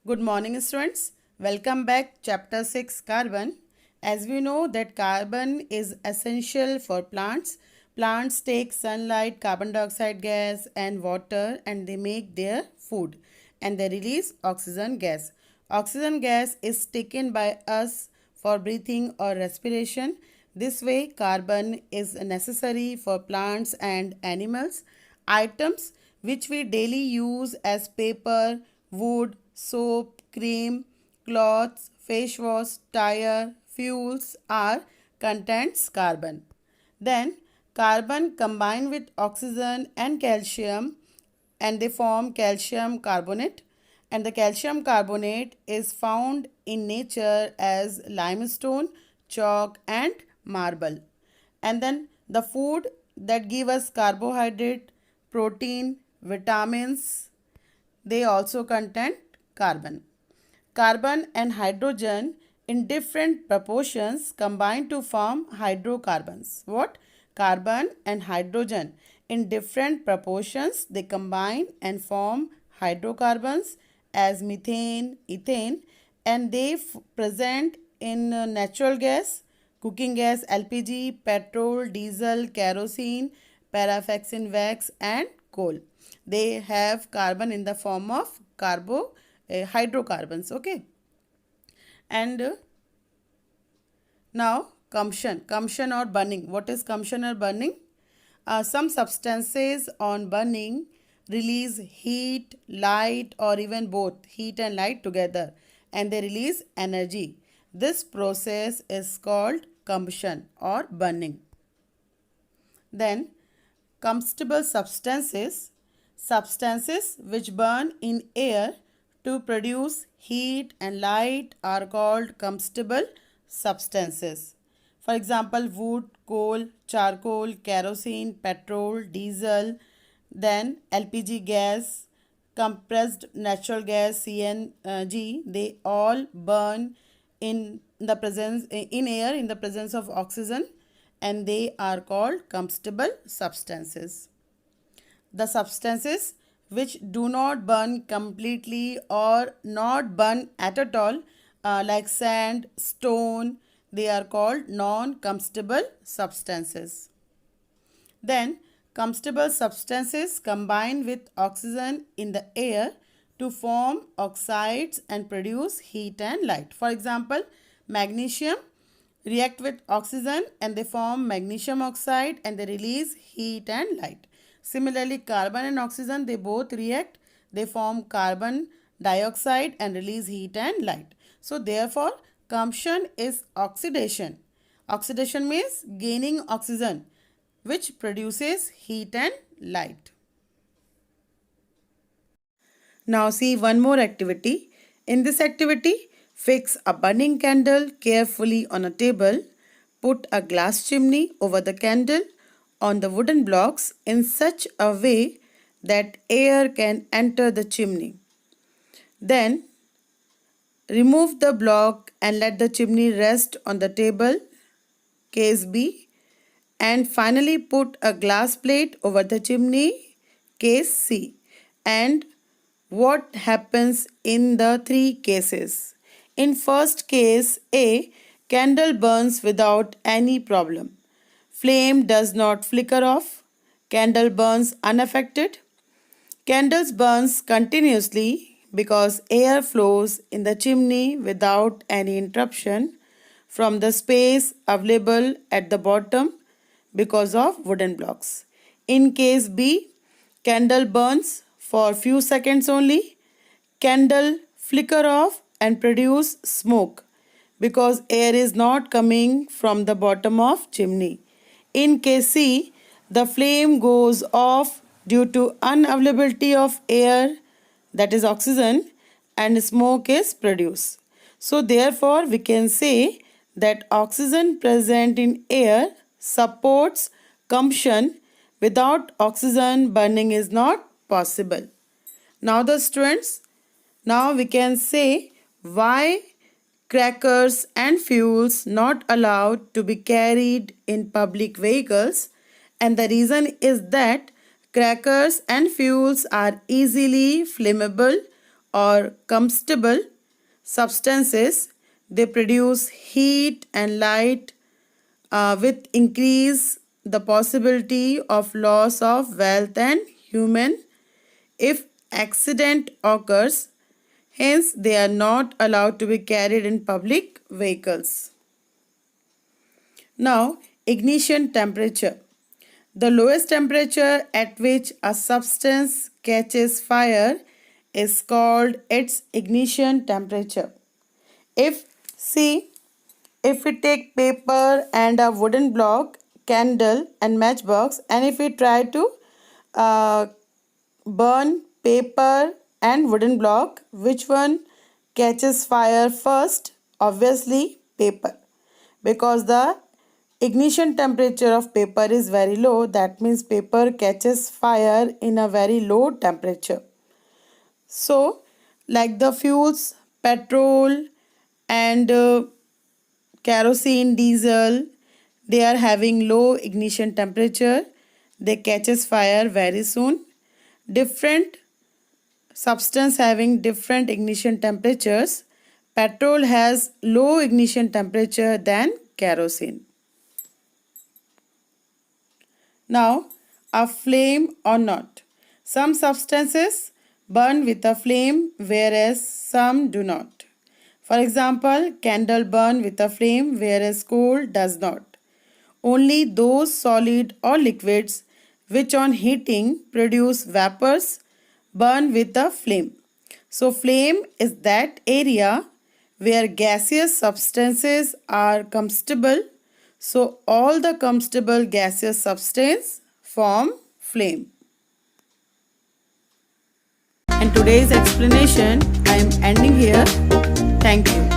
Good morning, students. Welcome back chapter 6 carbon. As we know that carbon is essential for plants. Plants take sunlight, carbon dioxide gas and water and they make their food and they release oxygen gas. Oxygen gas is taken by us for breathing or respiration. This way carbon is necessary for plants and animals. Items which we daily use as paper, wood, soap, cream, cloths, face wash, tire, fuels are contains carbon. Then carbon combine with oxygen and calcium and they form calcium carbonate, and the calcium carbonate is found in nature as limestone, chalk and marble. And then the food that give us carbohydrate, protein, vitamins, they also contain carbon. Carbon and hydrogen in different proportions combine to form hydrocarbons. What? Carbon and hydrogen in different proportions they combine and form hydrocarbons as methane, ethane, and they present in natural gas, cooking gas, LPG, petrol, diesel, kerosene, paraffin wax and coal. They have carbon in the form of hydrocarbons. Okay. And now combustion or burning. What is combustion or burning? Some substances on burning release heat, light or even both heat and light together, and they release energy. This process is called combustion or burning. Then combustible substances which burn in air to produce heat and light are called combustible substances. For example, wood, coal, charcoal, kerosene, petrol, diesel, then LPG gas, compressed natural gas, CNG, they all burn in air in the presence of oxygen, and they are called combustible substances. The substances which do not burn completely or not burn at all, like sand, stone, they are called non-combustible substances. Then combustible substances combine with oxygen in the air to form oxides and produce heat and light. For example, magnesium react with oxygen and they form magnesium oxide and they release heat and light. Similarly, carbon and oxygen, they both react. They form carbon dioxide and release heat and light. So, therefore, combustion is oxidation. Oxidation means gaining oxygen, which produces heat and light. Now, see one more activity. In this activity, fix a burning candle carefully on a table. Put a glass chimney over the candle on the wooden blocks in such a way that air can enter the chimney. Then remove the block and let the chimney rest on the table, case B, and finally put a glass plate over the chimney, case C. And what happens in the three cases? In first case A, candle burns without any problem. Flame does not flicker off. Candle burns unaffected. Candles burns continuously because air flows in the chimney without any interruption from the space available at the bottom because of wooden blocks. In case B, candle burns for few seconds only. Candle flicker off and produce smoke because air is not coming from the bottom of chimney. In case C, the flame goes off due to unavailability of air, that is oxygen, and smoke is produced. So therefore we can say that oxygen present in air supports combustion. Without oxygen, burning is not possible. Now the students, now we can say why crackers and fuels not allowed to be carried in public vehicles, and the reason is that crackers and fuels are easily flammable or combustible substances, they produce heat and light with increase the possibility of loss of wealth and human if accident occurs. Hence, they are not allowed to be carried in public vehicles. Now, ignition temperature. The lowest temperature at which a substance catches fire is called its ignition temperature. If we take paper and a wooden block, candle and matchbox, and if we try to burn paper and wooden block, which one catches fire first? Obviously paper, because the ignition temperature of paper is very low. That means paper catches fire in a very low temperature. So like the fuels, petrol and kerosene, diesel, they are having low ignition temperature. They catches fire very soon. Different substance having different ignition temperatures. Petrol has low ignition temperature than kerosene. Now, a flame or not. Some substances burn with a flame whereas some do not. For example, candle burn with a flame whereas coal does not. Only those solid or liquids which on heating produce vapors burn with a flame. So flame is that area where gaseous substances are combustible. So all the combustible gaseous substance form flame. And today's explanation I am ending here. Thank you.